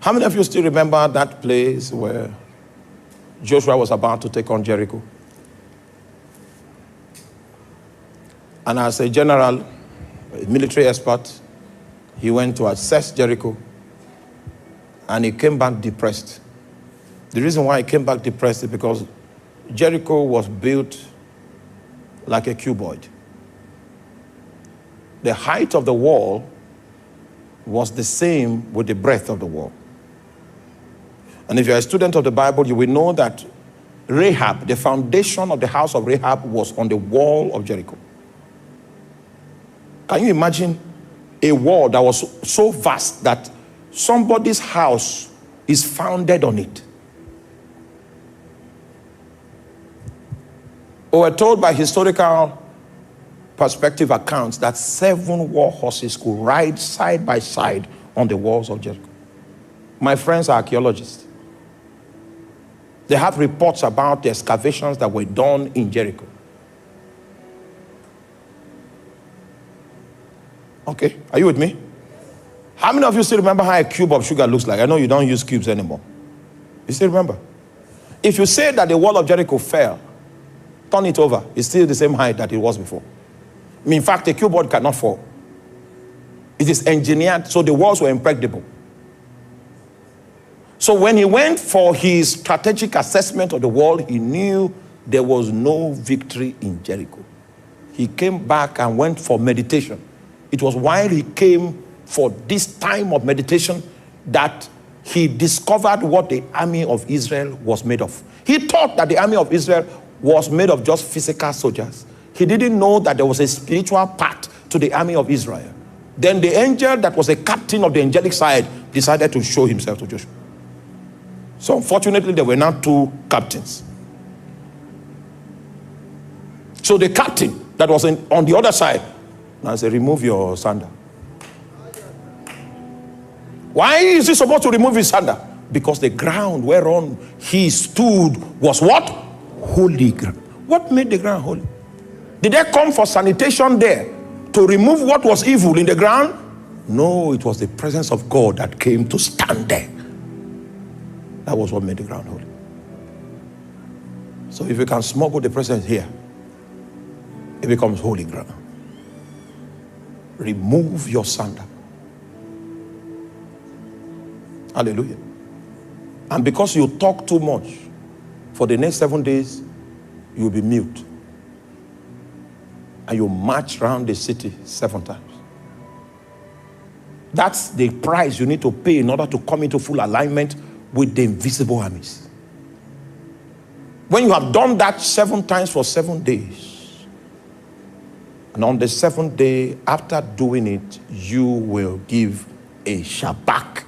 How many of you still remember that place where Joshua was about to take on Jericho? And as a general, a military expert, he went to assess Jericho, and he came back depressed. The reason why he came back depressed is because Jericho was built like a cuboid. The height of the wall was the same with the breadth of the wall. And if you're a student of the Bible, you will know that Rahab, the foundation of the house of Rahab, was on the wall of Jericho. Can you imagine a wall that was so vast that somebody's house is founded on it? We were told by historical perspective accounts that 7 war horses could ride side by side on the walls of Jericho. My friends are archaeologists. They have reports about the excavations that were done in Jericho. Okay, are you with me? How many of you still remember how a cube of sugar looks like? I know you don't use cubes anymore. You still remember? If you say that the wall of Jericho fell, turn it over, it's still the same height that it was before. In fact, a cube board cannot fall. It is engineered, so the walls were impregnable. So when he went for his strategic assessment of the wall, he knew there was no victory in Jericho. He came back and went for meditation. It was while he came for this time of meditation that he discovered what the army of Israel was made of. He thought that the army of Israel was made of just physical soldiers. He didn't know that there was a spiritual part to the army of Israel. Then the angel that was a captain of the angelic side decided to show himself to Joshua. So unfortunately, there were now 2 captains. So the captain that was on the other side now said, remove your sandal. Why is he supposed to remove his sandal? Because the ground whereon he stood was what? Holy ground. What made the ground holy? Did they come for sanitation there to remove what was evil in the ground? No, it was the presence of God that came to stand there. That was what made the ground holy. So if you can smuggle the presence here, it becomes holy ground. Remove your sandal. Hallelujah. And because you talk too much, for the next 7 days, you'll be mute. And you march around the city 7 times. That's the price you need to pay in order to come into full alignment with the invisible armies. When you have done that 7 times for 7 days, and on the 7th day, after doing it, you will give a shabak